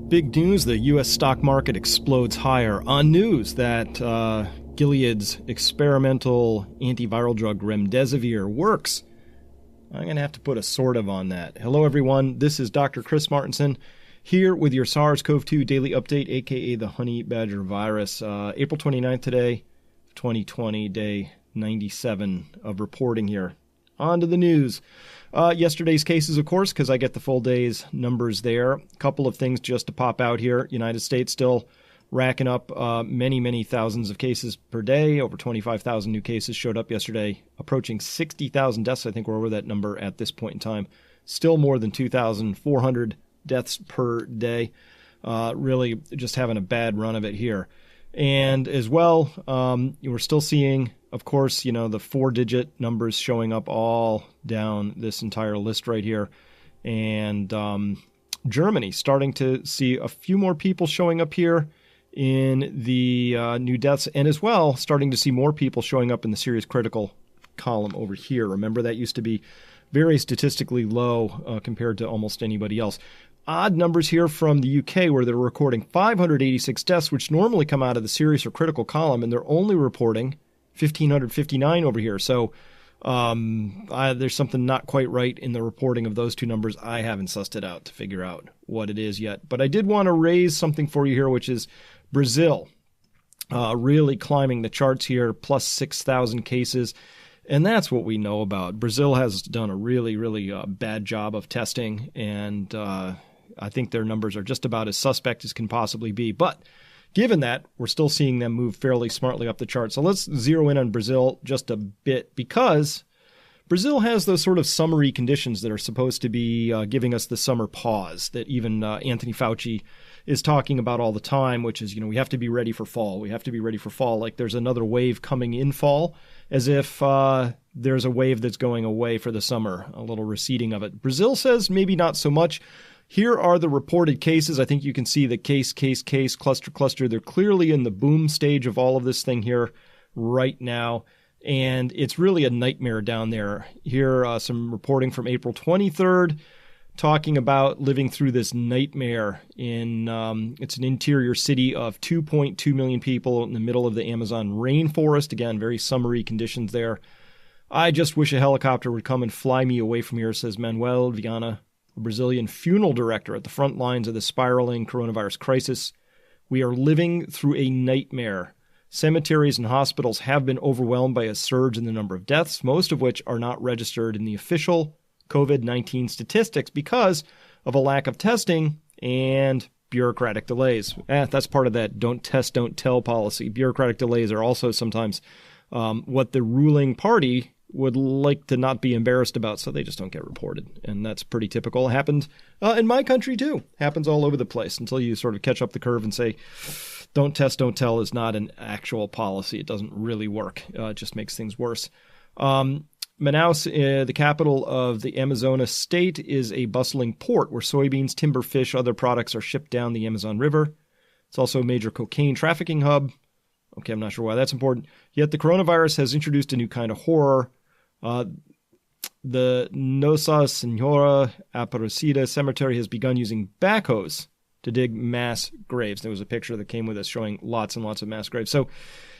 Big news, the U.S. stock market explodes higher on news that Gilead's experimental antiviral drug Remdesivir works. I'm going to have to put a sort of on that. Hello, everyone. This is Dr. Chris Martenson here with your SARS-CoV-2 daily update, a.k.a. the honey badger virus. April 29th today, 2020, day 97 of reporting here. On to the news. Yesterday's cases, of course, because I get the full day's numbers there. A couple of things just to pop out here. United States still racking up many thousands of cases per day. Over 25,000 new cases showed up yesterday, approaching 60,000 deaths. I think we're over that number at this point in time. Still more than 2,400 deaths per day. Really just having a bad run of it here. And as well, we're still seeing, of course, the 4-digit numbers showing up all down this entire list right here. And Germany starting to see a few more people showing up here in the new deaths, and as well starting to see more people showing up in the serious critical column over here. Remember, that used to be very statistically low compared to almost anybody else. Odd numbers here from the UK, where they're recording 586 deaths, which normally come out of the serious or critical column, and they're only reporting 1,559 over here. So there's something not quite right in the reporting of those two numbers. I haven't sussed it out to figure out what it is yet. But I did want to raise something for you here, which is Brazil really climbing the charts here, plus 6,000 cases. And that's what we know about. Brazil has done a really bad job of testing, and I think their numbers are just about as suspect as can possibly be. But given that, we're still seeing them move fairly smartly up the chart. So let's zero in on Brazil just a bit, because Brazil has those sort of summery conditions that are supposed to be giving us the summer pause that even Anthony Fauci is talking about all the time, which is, we have to be ready for fall. We have to be ready for fall. Like there's another wave coming in fall, as if there's a wave that's going away for the summer, a little receding of it. Brazil says maybe not so much. Here are the reported cases. I think you can see the case, cluster. They're clearly in the boom stage of all of this thing here right now. And it's really a nightmare down there. Here, some reporting from April 23rd, talking about living through this nightmare in, it's an interior city of 2.2 million people in the middle of the Amazon rainforest. Again, very summery conditions there. I just wish a helicopter would come and fly me away from here, says Manuel Viana, a Brazilian funeral director at the front lines of the spiraling coronavirus crisis. We are living through a nightmare. Cemeteries and hospitals have been overwhelmed by a surge in the number of deaths, most of which are not registered in the official COVID-19 statistics because of a lack of testing and bureaucratic delays. That's part of that don't test, don't tell policy. Bureaucratic delays are also sometimes what the ruling party would like to not be embarrassed about, so they just don't get reported. And that's pretty typical. It happens in my country, too. Happens all over the place until you sort of catch up the curve and say, don't test, don't tell is not an actual policy. It doesn't really work. It just makes things worse. Manaus, the capital of the Amazonas state, is a bustling port where soybeans, timber, fish, other products are shipped down the Amazon River. It's also a major cocaine trafficking hub. Okay, I'm not sure why that's important. Yet the coronavirus has introduced a new kind of horror. The Nossa Senhora Aparecida Cemetery has begun using backhoes to dig mass graves. There was a picture that came with us showing lots and lots of mass graves. So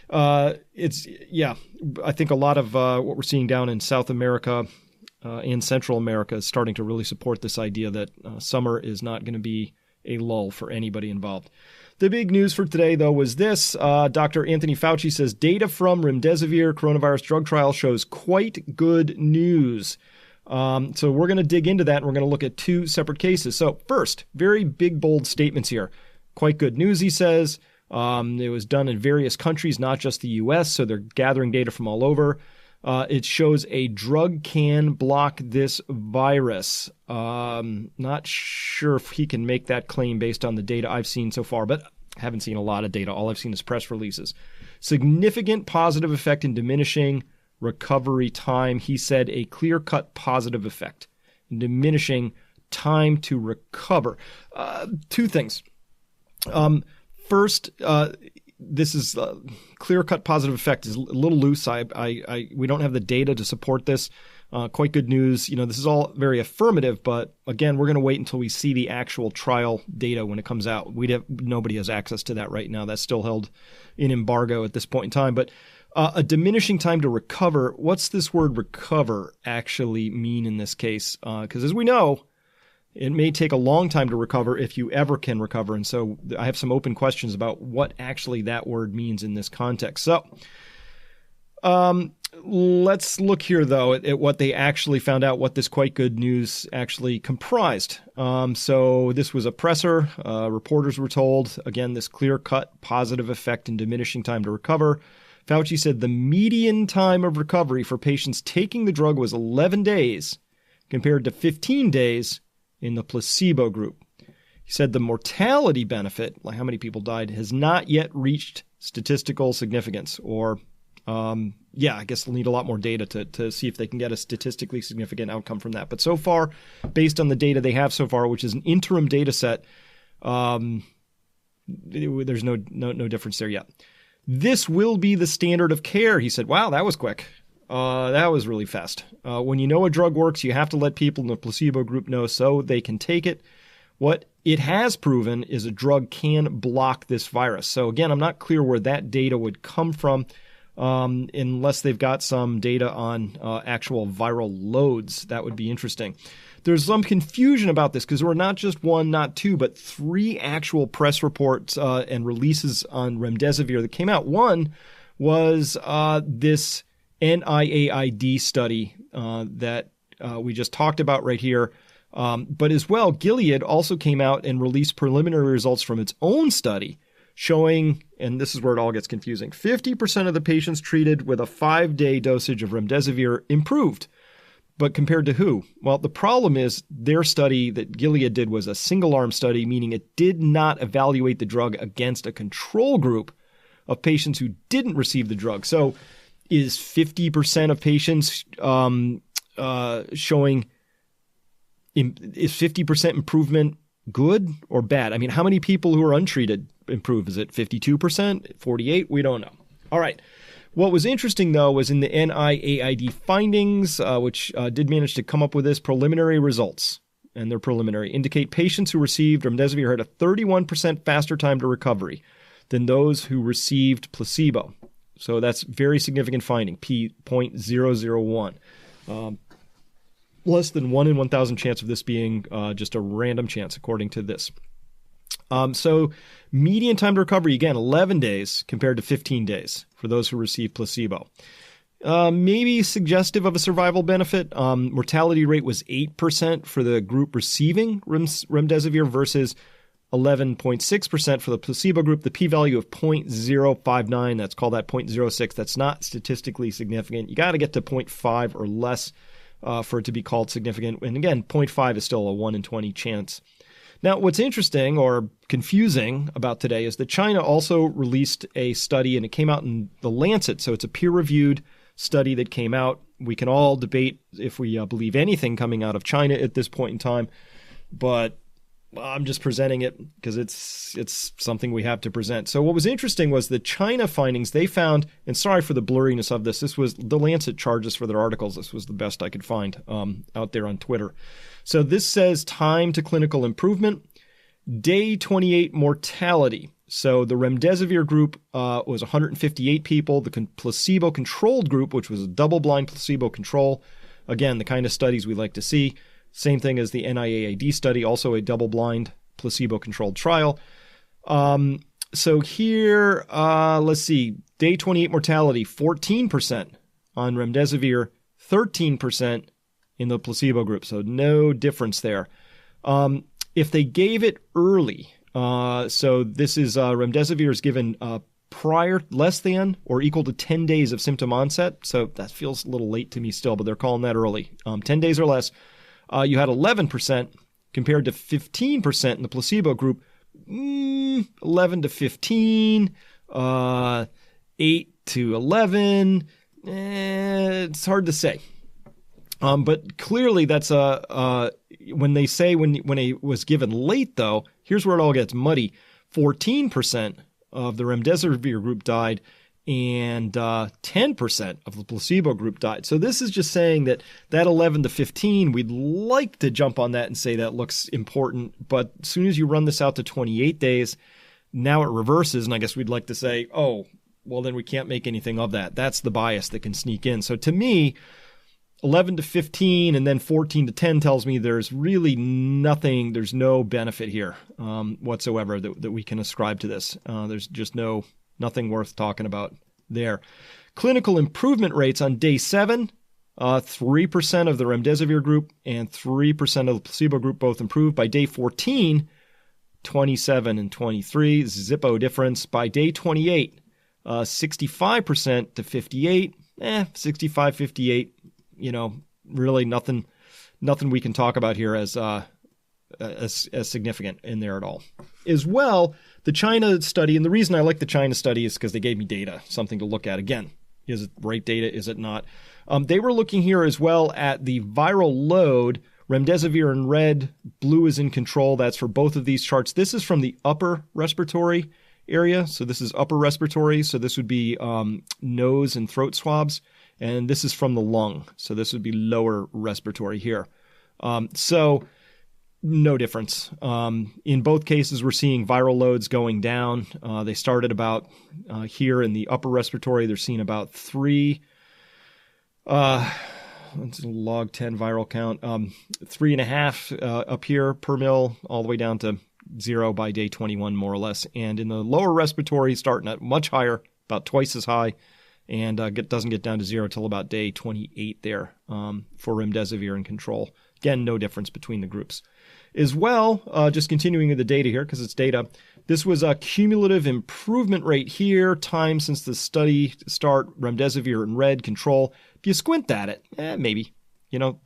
I think a lot of what we're seeing down in South America and Central America is starting to really support this idea that summer is not going to be a lull for anybody involved. The big news for today, though, was this. Dr. Anthony Fauci says data from Remdesivir coronavirus drug trial shows quite good news. So we're going to dig into that, and we're going to look at two separate cases. So first, very big, bold statements here. Quite good news, he says. It was done in various countries, not just the U.S., so they're gathering data from all over. It shows a drug can block this virus. Not sure if he can make that claim based on the data I've seen so far, but I haven't seen a lot of data. All I've seen is press releases. Significant positive effect in diminishing recovery time. He said a clear-cut positive effect in diminishing time to recover. Two things. First, this is clear-cut positive effect is a little loose. We don't have the data to support this. Quite good news. This is all very affirmative, but again, we're going to wait until we see the actual trial data when it comes out. Nobody has access to that right now. That's still held in embargo at this point in time. But a diminishing time to recover. What's this word recover actually mean in this case? Because as we know, it may take a long time to recover if you ever can recover. And so I have some open questions about what actually that word means in this context. So let's look here, though, at what they actually found out, what this quite good news actually comprised. So this was a presser. Reporters were told, again, this clear-cut positive effect in diminishing time to recover. Fauci said the median time of recovery for patients taking the drug was 11 days compared to 15 days in the placebo group. He said the mortality benefit, like how many people died, has not yet reached statistical significance, or I guess they'll need a lot more data to see if they can get a statistically significant outcome from that. But so far, based on the data they have so far, which is an interim data set, there's no difference there yet. This will be the standard of care, he said. Wow, that was quick. That was really fast. When you know a drug works, you have to let people in the placebo group know so they can take it. What it has proven is a drug can block this virus. So again, I'm not clear where that data would come from. Unless they've got some data on actual viral loads. That would be interesting. There's some confusion about this because there were not just one, not two, but three actual press reports and releases on Remdesivir that came out. One was this NIAID study that we just talked about right here. But as well, Gilead also came out and released preliminary results from its own study showing, and this is where it all gets confusing, 50% of the patients treated with a 5-day dosage of Remdesivir improved. But compared to who? Well, the problem is their study that Gilead did was a single-arm study, meaning it did not evaluate the drug against a control group of patients who didn't receive the drug. So is 50% of patients showing, is 50% improvement good or bad? I mean, how many people who are untreated improve? Is it 52%, 48%? We don't know. All right. What was interesting, though, was in the NIAID findings, which did manage to come up with this, preliminary results, and they're preliminary, indicate patients who received Remdesivir had a 31% faster time to recovery than those who received placebo. So that's very significant finding, p.001. Less than 1 in 1,000 chance of this being just a random chance, according to this. So median time to recovery, again, 11 days compared to 15 days for those who receive placebo. Maybe suggestive of a survival benefit. Mortality rate was 8% for the group receiving Remdesivir versus 11.6% for the placebo group. The p-value of 0.059, that's called that 0.06. That's not statistically significant. You got to get to 0.5 or less for it to be called significant. And again, 0.5 is still a 1 in 20 chance. Now, what's interesting or confusing about today is that China also released a study, and it came out in the Lancet. So it's a peer-reviewed study that came out. We can all debate if we believe anything coming out of China at this point in time, but I'm just presenting it because it's something we have to present. So what was interesting was the China findings they found, and sorry for the blurriness of this. This was the Lancet charges for their articles. This was the best I could find out there on Twitter. So this says time to clinical improvement, day 28 mortality. So the Remdesivir group was 158 people. The placebo-controlled group, which was a double-blind placebo control, again, the kind of studies we like to see. Same thing as the NIAID study, also a double-blind placebo-controlled trial. So here, let's see, day 28 mortality, 14% on Remdesivir, 13% in the placebo group. So no difference there. If they gave it early, so this is Remdesivir is given prior, less than or equal to 10 days of symptom onset. So that feels a little late to me still, but they're calling that early. 10 days or less. You had 11% compared to 15% in the placebo group. 11 to 15, 8 to 11. It's hard to say. But clearly that's when they say when it was given late, though, here's where it all gets muddy. 14% of the Remdesivir group died, and 10% of the placebo group died. So this is just saying that 11 to 15, we'd like to jump on that and say that looks important. But as soon as you run this out to 28 days, now it reverses. And I guess we'd like to say, oh, well, then we can't make anything of that. That's the bias that can sneak in. So to me, 11 to 15 and then 14 to 10 tells me there's really nothing, there's no benefit here whatsoever that we can ascribe to this. There's just nothing worth talking about there. Clinical improvement rates on day 7, 3% of the remdesivir group and 3% of the placebo group both improved. By day 14, 27 and 23, Zippo difference. By day 28, 65% to 58, 65, 58. Really nothing we can talk about here as significant in there at all. As well, the China study, and the reason I like the China study is because they gave me data, something to look at. Again, is it right data? Is it not? They were looking here as well at the viral load. Remdesivir in red, blue is in control. That's for both of these charts. This is from the upper respiratory area. So this is upper respiratory. So this would be nose and throat swabs. And this is from the lung. So this would be lower respiratory here. So no difference. In both cases, we're seeing viral loads going down. They started about here in the upper respiratory. They're seeing about 3, log 10 viral count, 3.5 up here per mil, all the way down to 0 by day 21, more or less. And in the lower respiratory, starting at much higher, about twice as high. And doesn't get down to 0 until about day 28 there for remdesivir in control. Again, no difference between the groups. As well, just continuing with the data here, because it's data, this was a cumulative improvement rate here, time since the study start, remdesivir in red, control. If you squint at it, maybe.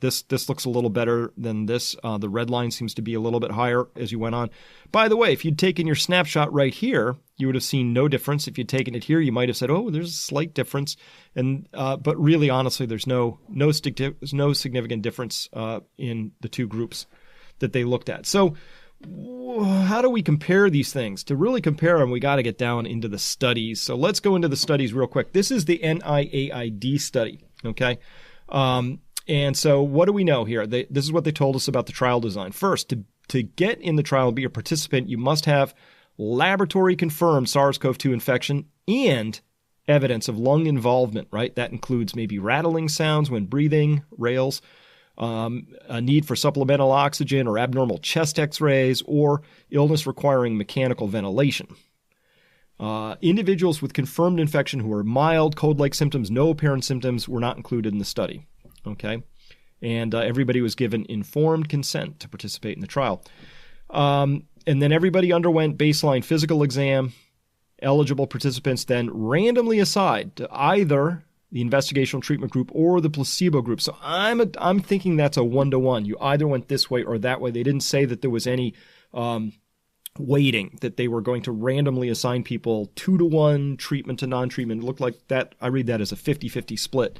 This looks a little better than this. The red line seems to be a little bit higher as you went on. By the way, if you'd taken your snapshot right here, you would have seen no difference. If you'd taken it here, you might have said, oh, there's a slight difference. And but really, honestly, there's no significant difference in the two groups that they looked at. So how do we compare these things? To really compare them, we got to get down into the studies. So let's go into the studies real quick. This is the NIAID study, okay? And so what do we know here? This is what they told us about the trial design. First, to get in the trial and be a participant, you must have laboratory-confirmed SARS-CoV-2 infection and evidence of lung involvement, right? That includes maybe rattling sounds when breathing, rales, a need for supplemental oxygen or abnormal chest x-rays, or illness requiring mechanical ventilation. Individuals with confirmed infection who are mild, cold-like symptoms, no apparent symptoms were not included in the study. Okay, and everybody was given informed consent to participate in the trial. And then everybody underwent baseline physical exam. Eligible participants then randomly assigned to either the investigational treatment group or the placebo group. So I'm thinking that's a 1-to-1. You either went this way or that way. They didn't say that there was any weighting, that they were going to randomly assign people 2-to-1 treatment to non-treatment. It looked like that. I read that as a 50-50 split.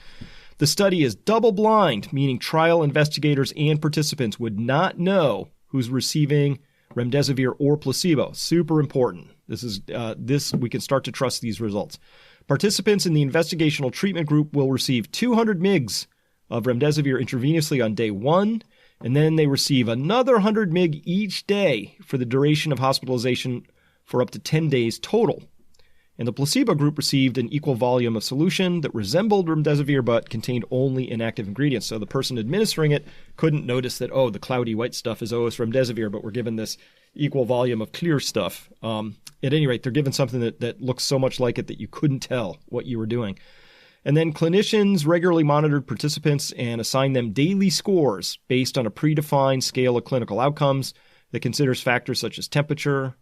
The study is double-blind, meaning trial investigators and participants would not know who's receiving remdesivir or placebo. Super important. This we can start to trust these results. Participants in the investigational treatment group will receive 200 mg of remdesivir intravenously on day 1, and then they receive another 100 mg each day for the duration of hospitalization for up to 10 days total. And the placebo group received an equal volume of solution that resembled remdesivir but contained only inactive ingredients. So the person administering it couldn't notice that, the cloudy white stuff is it's remdesivir, but we're given this equal volume of clear stuff. At any rate, they're given something that looks so much like it that you couldn't tell what you were doing. And then clinicians regularly monitored participants and assigned them daily scores based on a predefined scale of clinical outcomes that considers factors such as temperature,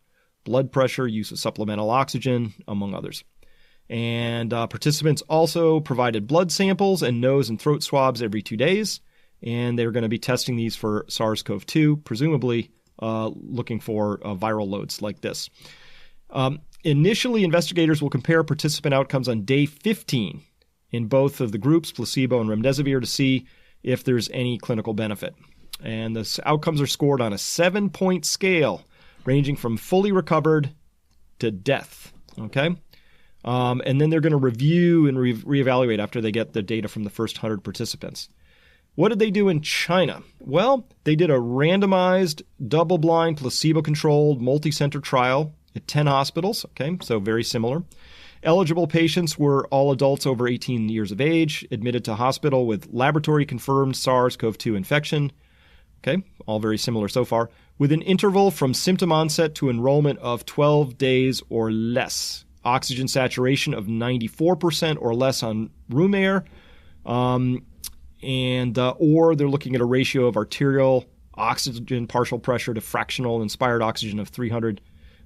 blood pressure, use of supplemental oxygen, among others. And participants also provided blood samples and nose and throat swabs every 2 days. And they're going to be testing these for SARS-CoV-2, presumably looking for viral loads like this. Initially, investigators will compare participant outcomes on day 15 in both of the groups, placebo and remdesivir, to see if there's any clinical benefit. And the outcomes are scored on a 7-point scale, ranging from fully recovered to death, okay? And then they're going to review and reevaluate after they get the data from the first 100 participants. What did they do in China? Well, they did a randomized, double-blind, placebo-controlled, multi-center trial at 10 hospitals. Okay, so very similar. Eligible patients were all adults over 18 years of age, admitted to hospital with laboratory-confirmed SARS-CoV-2 infection. Okay, all very similar so far. With an interval from symptom onset to enrollment of 12 days or less. Oxygen saturation of 94% or less on room air. Or they're looking at a ratio of arterial oxygen partial pressure to fractional inspired oxygen of 300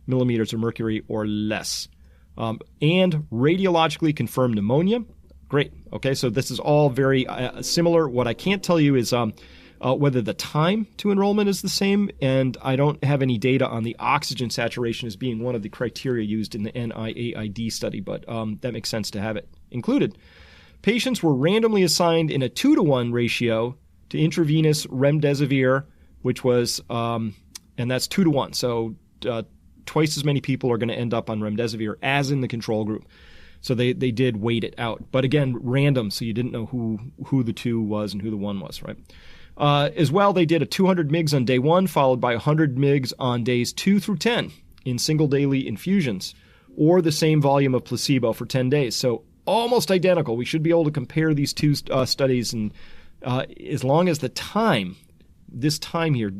millimeters of mercury or less. And radiologically confirmed pneumonia. Great. Okay, so this is all very similar. What I can't tell you is whether the time to enrollment is the same, and I don't have any data on the oxygen saturation as being one of the criteria used in the NIAID study, but that makes sense to have it included. Patients were randomly assigned in a 2-to-1 ratio to intravenous Remdesivir, which was, and that's 2-to-1. So twice as many people are going to end up on Remdesivir as in the control group. So they did weight it out. But again, random, so you didn't know who the 2 was and who the 1 was, right? As well, they did a 200 mg on day 1, followed by 100 mg on days 2 through 10 in single daily infusions, or the same volume of placebo for 10 days. So almost identical. We should be able to compare these two studies, and as long as the time, this time here,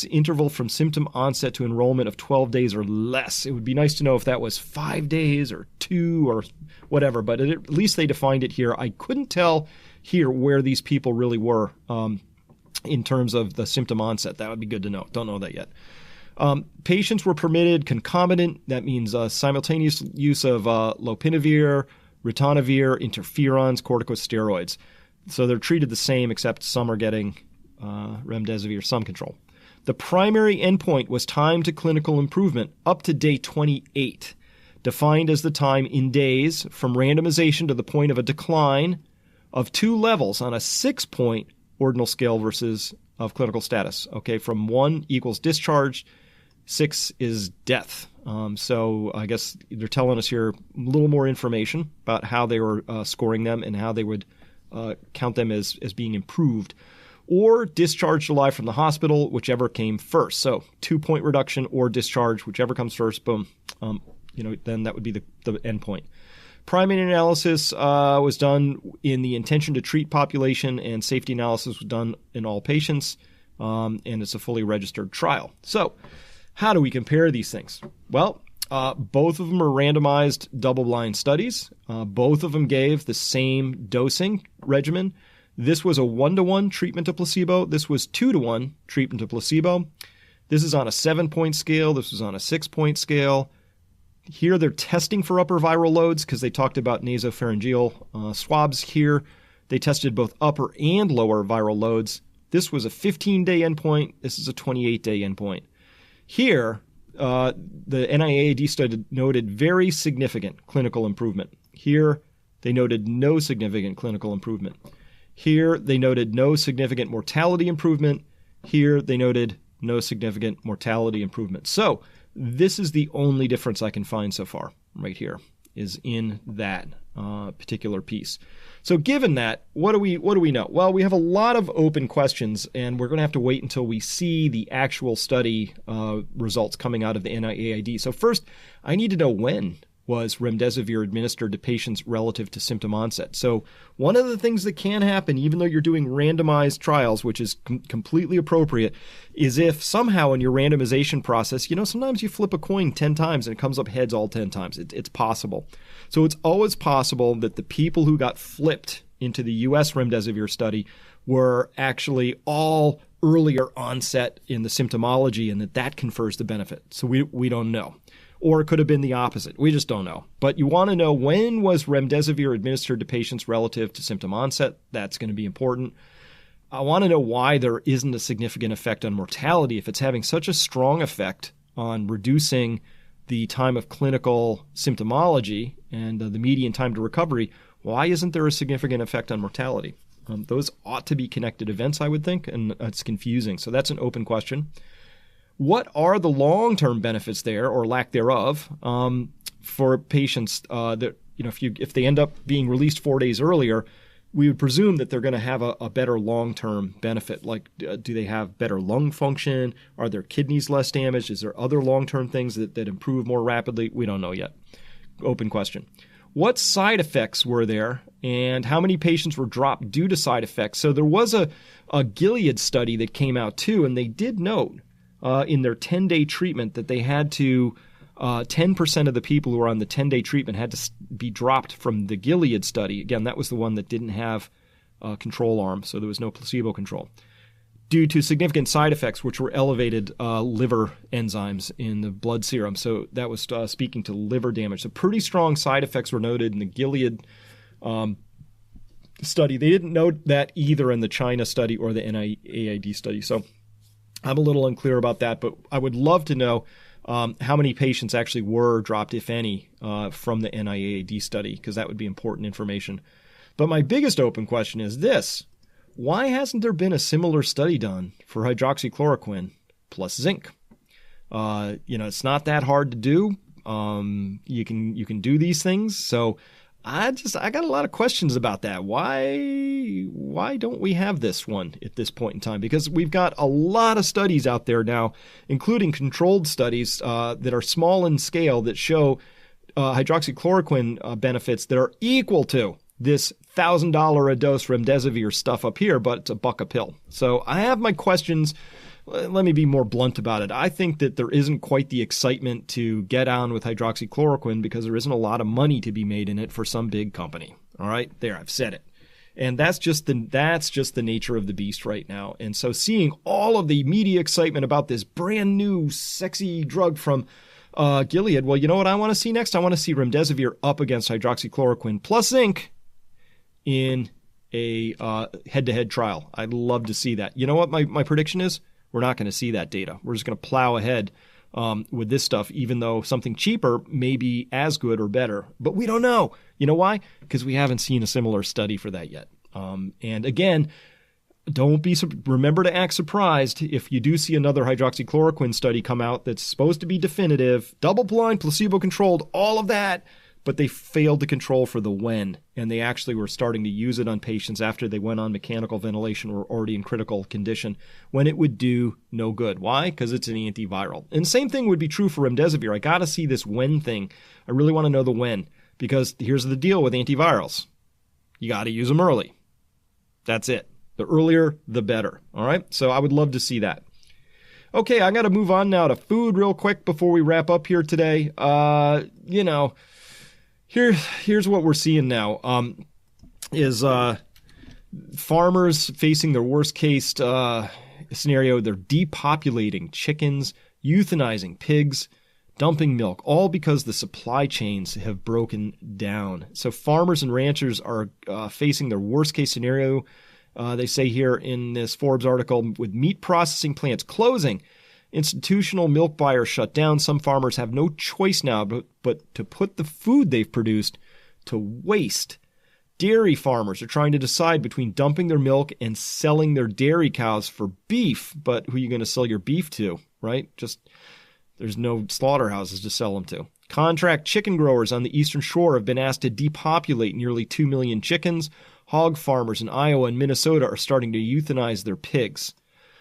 interval from symptom onset to enrollment of 12 days or less. It would be nice to know if that was 5 days or 2 or whatever, but at least they defined it here. I couldn't tell here where these people really were in terms of the symptom onset. That would be good to know. Don't know that yet. Patients were permitted concomitant, that means simultaneous use of lopinavir, ritonavir, interferons, corticosteroids. So they're treated the same, except some are getting remdesivir, some control. The primary endpoint was time to clinical improvement up to day 28, defined as the time in days from randomization to the point of a decline of 2 levels on a 6-point ordinal scale versus of clinical status. Okay, from 1 equals discharge, 6 is death. So I guess they're telling us here a little more information about how they were scoring them and how they would count them as being improved. Or discharged alive from the hospital, whichever came first. So 2-point reduction or discharge, whichever comes first, boom. Then that would be the endpoint. Primary analysis was done in the intention to treat population, and safety analysis was done in all patients, and it's a fully registered trial. So how do we compare these things? Well, both of them are randomized double-blind studies. Both of them gave the same dosing regimen. This was a 1-to-1 treatment to placebo. This was 2-to-1 treatment to placebo. This is on a 7-point scale. This was on a 6-point scale. Here they're testing for upper viral loads because they talked about nasopharyngeal swabs here. They tested both upper and lower viral loads. This was a 15-day endpoint. This is a 28-day endpoint. Here, the NIAID study noted very significant clinical improvement. Here, they noted no significant clinical improvement. Here, they noted no significant mortality improvement. Here, they noted no significant mortality improvement. So this is the only difference I can find so far right here is in that particular piece. So given that, what do we know? Well, we have a lot of open questions, and we're going to have to wait until we see the actual study results coming out of the NIAID. So first, I need to know when was remdesivir administered to patients relative to symptom onset. So one of the things that can happen, even though you're doing randomized trials, which is completely appropriate, is if somehow in your randomization process, sometimes you flip a coin 10 times and it comes up heads all 10 times. It's possible. So it's always possible that the people who got flipped into the U.S. remdesivir study were actually all earlier onset in the symptomology, and that confers the benefit. So we don't know. Or it could have been the opposite. We just don't know. But you want to know, when was remdesivir administered to patients relative to symptom onset? That's going to be important. I want to know why there isn't a significant effect on mortality if it's having such a strong effect on reducing the time of clinical symptomology and the median time to recovery. Why isn't there a significant effect on mortality? Those ought to be connected events, I would think, and it's confusing. So that's an open question. What are the long-term benefits there, or lack thereof, for patients that, if they end up being released 4 days earlier, we would presume that they're going to have a better long-term benefit. Like, do they have better lung function? Are their kidneys less damaged? Is there other long-term things that improve more rapidly? We don't know yet. Open question. What side effects were there, and how many patients were dropped due to side effects? So there was a Gilead study that came out too, and they did note in their 10-day treatment that they had to 10% of the people who were on the 10-day treatment had to be dropped from the Gilead study. Again, that was the one that didn't have a control arm, so there was no placebo control, due to significant side effects, which were elevated liver enzymes in the blood serum. So that was speaking to liver damage. So pretty strong side effects were noted in the Gilead study. They didn't note that either in the China study or the NIAID study. So I'm a little unclear about that, but I would love to know how many patients actually were dropped, if any, from the NIAID study, because that would be important information. But my biggest open question is this. Why hasn't there been a similar study done for hydroxychloroquine plus zinc? It's not that hard to do. You can do these things. So I got a lot of questions about that. Why don't we have this one at this point in time? Because we've got a lot of studies out there now, including controlled studies that are small in scale that show hydroxychloroquine benefits that are equal to this $1,000 a dose Remdesivir stuff up here, but it's a buck a pill. So I have my questions. Let me be more blunt about it. I think that there isn't quite the excitement to get on with hydroxychloroquine because there isn't a lot of money to be made in it for some big company. All right, there, I've said it. And that's just the nature of the beast right now. And so seeing all of the media excitement about this brand new sexy drug from Gilead, well, you know what I want to see next? I want to see Remdesivir up against hydroxychloroquine plus zinc in a head-to-head trial. I'd love to see that. You know what my prediction is? We're not going to see that data. We're just going to plow ahead with this stuff, even though something cheaper may be as good or better. But we don't know. You know why? Because we haven't seen a similar study for that yet. And again, remember to act surprised if you do see another hydroxychloroquine study come out that's supposed to be definitive, double-blind, placebo-controlled, all of that, but they failed to control for the when, and they actually were starting to use it on patients after they went on mechanical ventilation or already in critical condition, when it would do no good. Why? Because it's an antiviral. And the same thing would be true for Remdesivir. I got to see this when thing. I really want to know the when, because here's the deal with antivirals. You got to use them early. That's it. The earlier, the better. All right? So I would love to see that. Okay, I got to move on now to food real quick before we wrap up here today. Here's what we're seeing now is farmers facing their worst case scenario. They're depopulating chickens, euthanizing pigs, dumping milk, all because the supply chains have broken down. So farmers and ranchers are facing their worst case scenario. They say here in this Forbes article, with meat processing plants closing, institutional milk buyers shut down. Some farmers have no choice now but to put the food they've produced to waste. Dairy farmers are trying to decide between dumping their milk and selling their dairy cows for beef. But who are you going to sell your beef to, right? There's no slaughterhouses to sell them to. Contract chicken growers on the Eastern Shore have been asked to depopulate nearly 2 million chickens. Hog farmers in Iowa and Minnesota are starting to euthanize their pigs.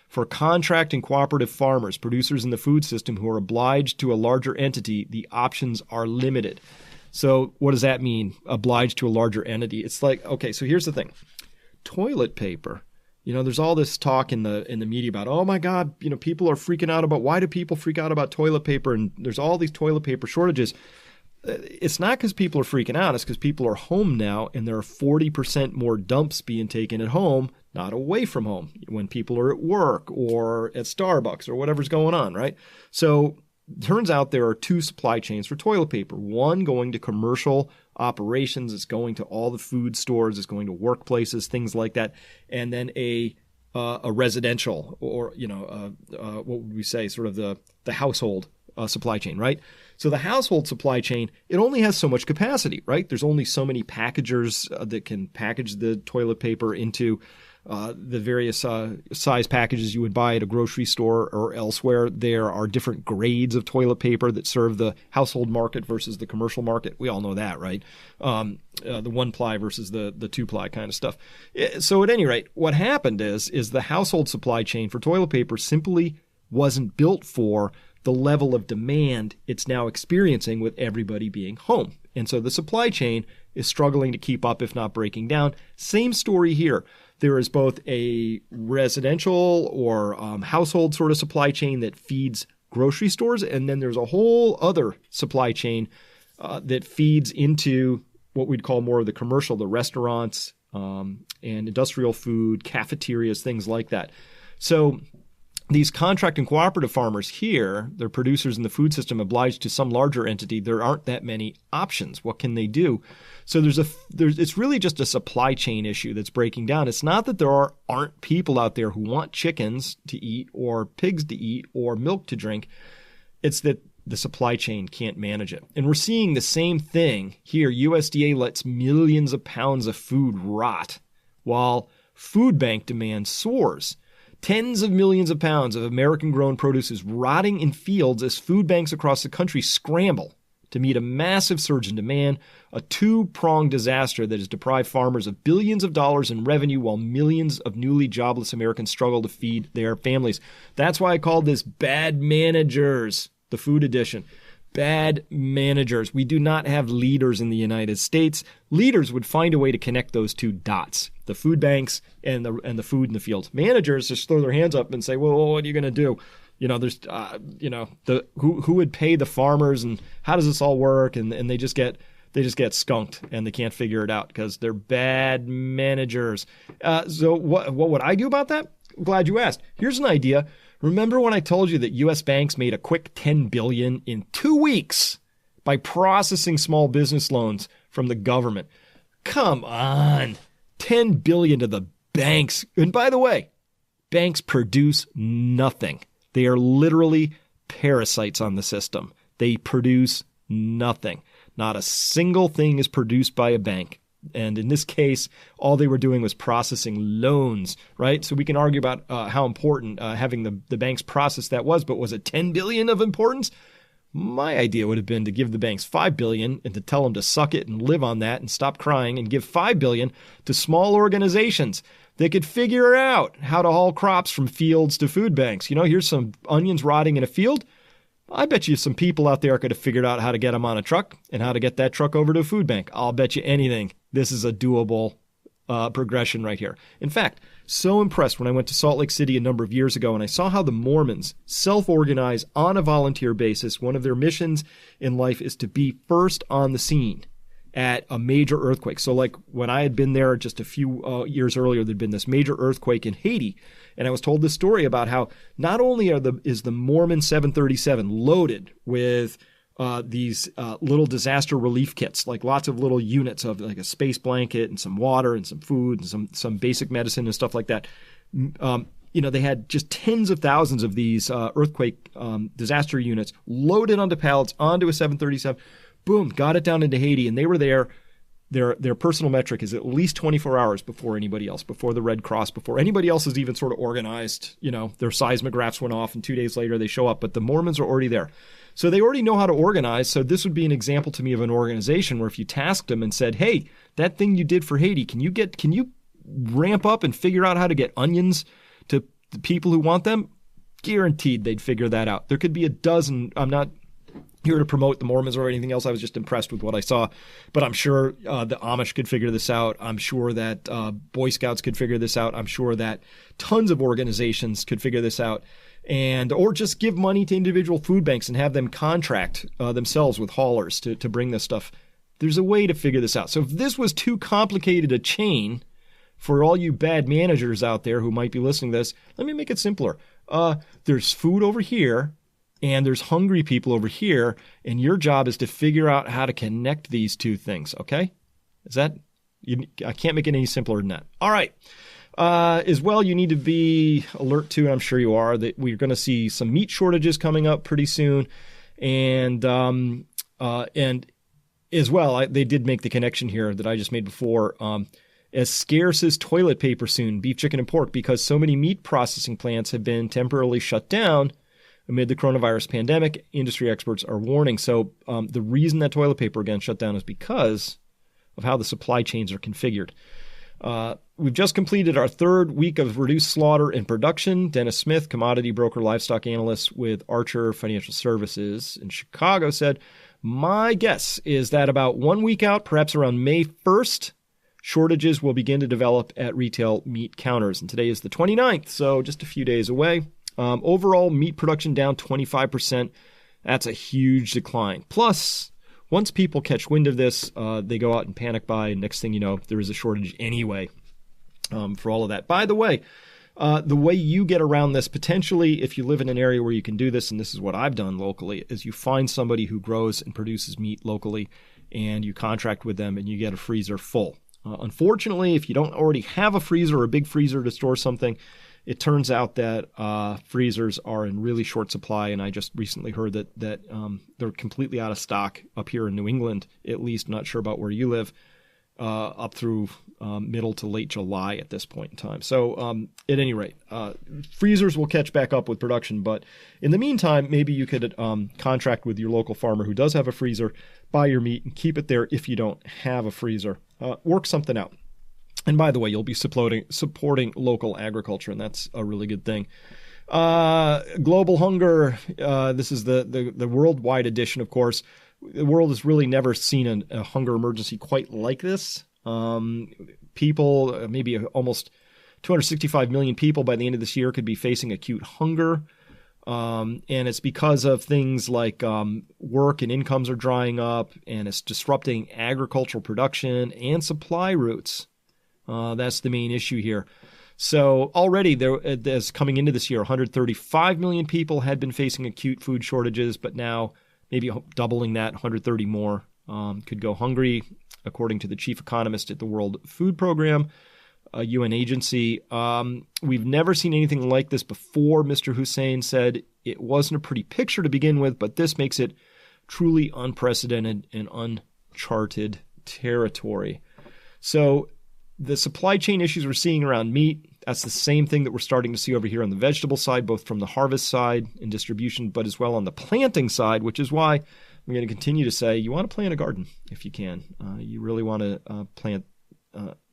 For contract and cooperative farmers, producers in the food system who are obliged to a larger entity, the options are limited. So what does that mean, obliged to a larger entity? It's like, okay, so here's the thing. Toilet paper. There's all this talk in the media about, oh my God, people are freaking out about, why do people freak out about toilet paper? And there's all these toilet paper shortages. It's not because people are freaking out. It's because people are home now, and there are 40% more dumps being taken at home, not away from home, when people are at work or at Starbucks or whatever's going on, right? So turns out there are two supply chains for toilet paper. One going to commercial operations. It's going to all the food stores. It's going to workplaces, things like that. And then a residential, or, what would we say, sort of the household supply chain, right? So the household supply chain, it only has so much capacity, right? There's only so many packagers that can package the toilet paper into the various size packages you would buy at a grocery store or elsewhere. There are different grades of toilet paper that serve the household market versus the commercial market. We all know that, right? The 1-ply versus the 2-ply kind of stuff. So at any rate, what happened is the household supply chain for toilet paper simply wasn't built for the level of demand it's now experiencing with everybody being home. And so the supply chain is struggling to keep up, if not breaking down. Same story here. There is both a residential or household sort of supply chain that feeds grocery stores, and then there's a whole other supply chain that feeds into what we'd call more of the commercial, the restaurants and industrial food, cafeterias, things like that. So these contract and cooperative farmers here, they're producers in the food system obliged to some larger entity. There aren't that many options. What can they do? So it's really just a supply chain issue that's breaking down. It's not that there aren't people out there who want chickens to eat or pigs to eat or milk to drink. It's that the supply chain can't manage it. And we're seeing the same thing here. USDA lets millions of pounds of food rot while food bank demand soars. Tens of millions of pounds of American-grown produce is rotting in fields as food banks across the country scramble to meet a massive surge in demand, a two-pronged disaster that has deprived farmers of billions of dollars in revenue while millions of newly jobless Americans struggle to feed their families. That's why I called this Bad Managers, the food edition. Bad managers. We do not have leaders in the United States. Leaders would find a way to connect those two dots, the food banks and the food in the fields. Managers just throw their hands up and say, well, what are you going to do? There's, who would pay the farmers and how does this all work? And they just get skunked and they can't figure it out because they're bad managers. So what would I do about that? I'm glad you asked. Here's an idea. Remember when I told you that U.S. banks made a quick $10 billion in 2 weeks by processing small business loans from the government? Come on, $10 billion to the banks. And by the way, banks produce nothing. They are literally parasites on the system. They produce nothing. Not a single thing is produced by a bank. And in this case, all they were doing was processing loans, right? So we can argue about how important having the banks process that was, but was it $10 billion of importance? My idea would have been to give the banks $5 billion and to tell them to suck it and live on that and stop crying and give $5 billion to small organizations that could figure out how to haul crops from fields to food banks. Here's some onions rotting in a field. I bet you some people out there could have figured out how to get them on a truck and how to get that truck over to a food bank. I'll bet you anything. This is a doable progression right here. In fact, so impressed when I went to Salt Lake City a number of years ago and I saw how the Mormons self-organize on a volunteer basis. One of their missions in life is to be first on the scene at a major earthquake. So like when I had been there just a few years earlier, there'd been this major earthquake in Haiti. And I was told this story about how not only is the Mormon 737 loaded with these little disaster relief kits, like lots of little units of like a space blanket and some water and some food and some basic medicine and stuff like that. They had just tens of thousands of these earthquake disaster units loaded onto pallets onto a 737. Boom, got it down into Haiti, and they were there. Their personal metric is at least 24 hours before anybody else, before the Red Cross, before anybody else is even sort of organized. Their seismographs went off, and 2 days later they show up. But the Mormons are already there. So they already know how to organize. So this would be an example to me of an organization where if you tasked them and said, hey, that thing you did for Haiti, can you ramp up and figure out how to get onions to the people who want them? Guaranteed they'd figure that out. There could be a dozen. I'm not here to promote the Mormons or anything else. I was just impressed with what I saw. But I'm sure the Amish could figure this out. I'm sure that Boy Scouts could figure this out. I'm sure that tons of organizations could figure this out. Or just give money to individual food banks and have them contract themselves with haulers to bring this stuff. There's a way to figure this out. So if this was too complicated a chain for all you bad managers out there who might be listening to this, let me make it simpler. There's food over here, and there's hungry people over here, and your job is to figure out how to connect these two things, okay? I can't make it any simpler than that. All right. As well, you need to be alert to, and I'm sure you are, that we're going to see some meat shortages coming up pretty soon. And as well, they did make the connection here that I just made before. as scarce as toilet paper soon, beef, chicken, and pork, because so many meat processing plants have been temporarily shut down amid the coronavirus pandemic. Industry experts are warning. So the reason that toilet paper again shut down is because of how the supply chains are configured. We've just completed our third week of reduced slaughter and production. Dennis Smith, commodity broker, livestock analyst with Archer Financial Services in Chicago, said, "My guess is that about 1 week out, perhaps around May 1st, shortages will begin to develop at retail meat counters." And today is the 29th, so just a few days away. Overall, meat production down 25%. That's a huge decline. Plus, once people catch wind of this, they go out and panic buy. And next thing you know, there is a shortage anyway for all of that. By the way you get around this potentially, if you live in an area where you can do this, and this is what I've done locally, is you find somebody who grows and produces meat locally, and you contract with them, and you get a freezer full. Unfortunately, if you don't already have a freezer or a big freezer to store something, it turns out that freezers are in really short supply, and I just recently heard that they're completely out of stock up here in New England, at least. Not sure about where you live, up through middle to late July at this point in time. So at any rate, freezers will catch back up with production, but in the meantime, maybe you could contract with your local farmer who does have a freezer, buy your meat, and keep it there if you don't have a freezer. Work something out. And by the way, you'll be supporting local agriculture, and that's a really good thing. Global hunger. This is the worldwide edition, of course. The world has really never seen a hunger emergency quite like this. People, maybe almost 265 million people by the end of this year could be facing acute hunger. And it's because of things like work and incomes are drying up, and it's disrupting agricultural production and supply routes. That's the main issue here. So already as coming into this year, 135 million people had been facing acute food shortages, but now maybe doubling that, 130 more could go hungry, according to the chief economist at the World Food Program, a UN agency. We've never seen anything like this before, Mr. Hussein said. It wasn't a pretty picture to begin with, but this makes it truly unprecedented and uncharted territory. So the supply chain issues we're seeing around meat, that's the same thing that we're starting to see over here on the vegetable side, both from the harvest side and distribution, but as well on the planting side, which is why I'm going to continue to say you want to plant a garden if you can. You really want to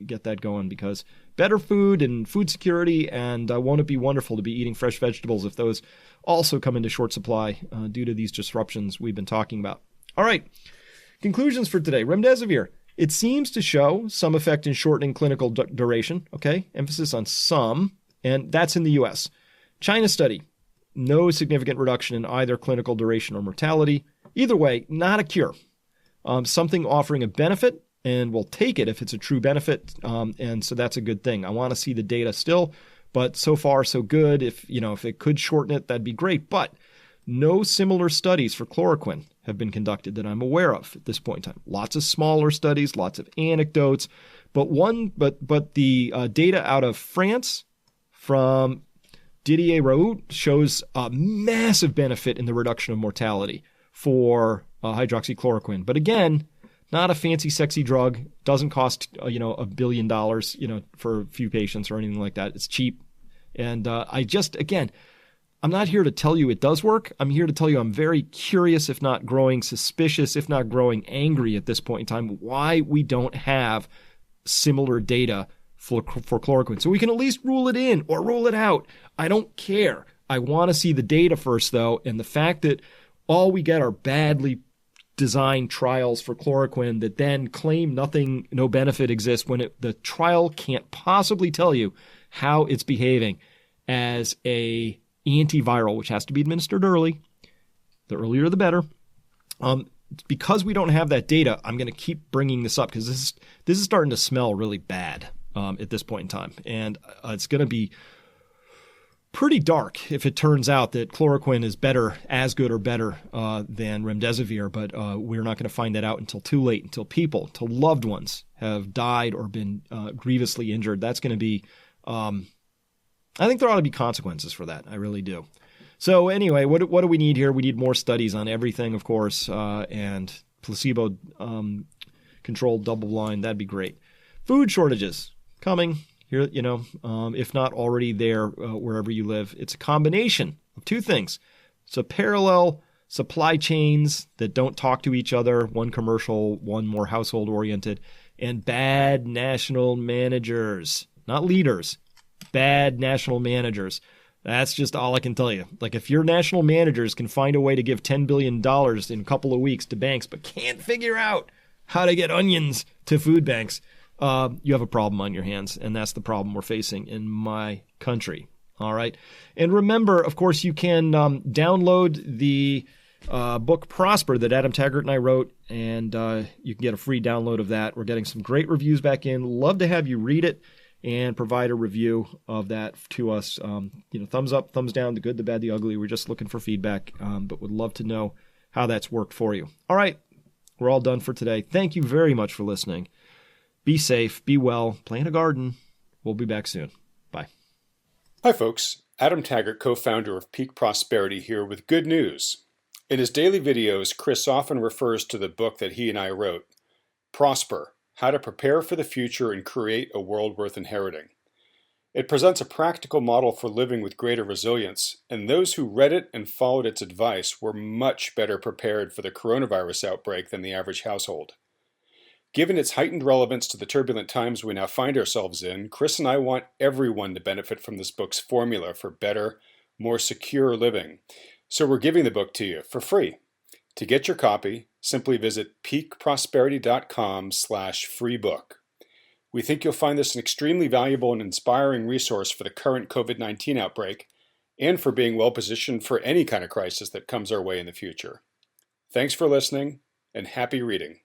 get that going, because better food and food security, and won't it be wonderful to be eating fresh vegetables if those also come into short supply due to these disruptions we've been talking about. All right, conclusions for today. Remdesivir. It seems to show some effect in shortening clinical duration, okay? Emphasis on some, and that's in the U.S. China study, no significant reduction in either clinical duration or mortality. Either way, not a cure. Something offering a benefit, and we'll take it if it's a true benefit, and so that's a good thing. I want to see the data still, but so far so good. If it could shorten it, that'd be great, but no similar studies for chloroquine have been conducted that I'm aware of at this point in time. Lots of smaller studies, lots of anecdotes, but the data out of France from Didier Raoult shows a massive benefit in the reduction of mortality for hydroxychloroquine. But again, not a fancy, sexy drug. Doesn't cost $1 billion for a few patients or anything like that. It's cheap, and I'm not here to tell you it does work. I'm here to tell you I'm very curious, if not growing suspicious, if not growing angry at this point in time, why we don't have similar data for chloroquine. So we can at least rule it in or rule it out. I don't care. I want to see the data first, though, and the fact that all we get are badly designed trials for chloroquine that then claim no benefit exists when the trial can't possibly tell you how it's behaving as a antiviral, which has to be administered early. The earlier, the better. Because we don't have that data, I'm going to keep bringing this up because this is starting to smell really bad at this point in time. And it's going to be pretty dark if it turns out that chloroquine is as good or better than remdesivir. But we're not going to find that out until too late, until loved ones have died or been grievously injured. That's going to be... I think there ought to be consequences for that. I really do. So anyway, what do we need here? We need more studies on everything, of course, and placebo controlled double blind. That'd be great. Food shortages coming here, if not already there wherever you live. It's a combination of two things. It's a parallel supply chains that don't talk to each other, one commercial, one more household oriented, and bad national managers, not leaders, bad national managers. That's just all I can tell you. Like, if your national managers can find a way to give $10 billion in a couple of weeks to banks, but can't figure out how to get onions to food banks, you have a problem on your hands, and that's the problem we're facing in my country. All right. And remember, of course, you can download the book Prosper that Adam Taggart and I wrote, and you can get a free download of that. We're getting some great reviews back in. Love to have you read it and provide a review of that to us. Thumbs up, thumbs down, the good, the bad, the ugly. We're just looking for feedback, but would love to know how that's worked for you. All right. We're all done for today. Thank you very much for listening. Be safe, be well, plant a garden. We'll be back soon. Bye. Hi, folks. Adam Taggart, co-founder of Peak Prosperity, here with good news. In his daily videos, Chris often refers to the book that he and I wrote, Prosper: How to Prepare for the Future and Create a World Worth Inheriting. It presents a practical model for living with greater resilience, and those who read it and followed its advice were much better prepared for the coronavirus outbreak than the average household. Given its heightened relevance to the turbulent times we now find ourselves in, Chris and I want everyone to benefit from this book's formula for better, more secure living. So we're giving the book to you for free. To get your copy, simply visit peakprosperity.com/freebook. We think you'll find this an extremely valuable and inspiring resource for the current COVID-19 outbreak and for being well positioned for any kind of crisis that comes our way in the future. Thanks for listening, and happy reading.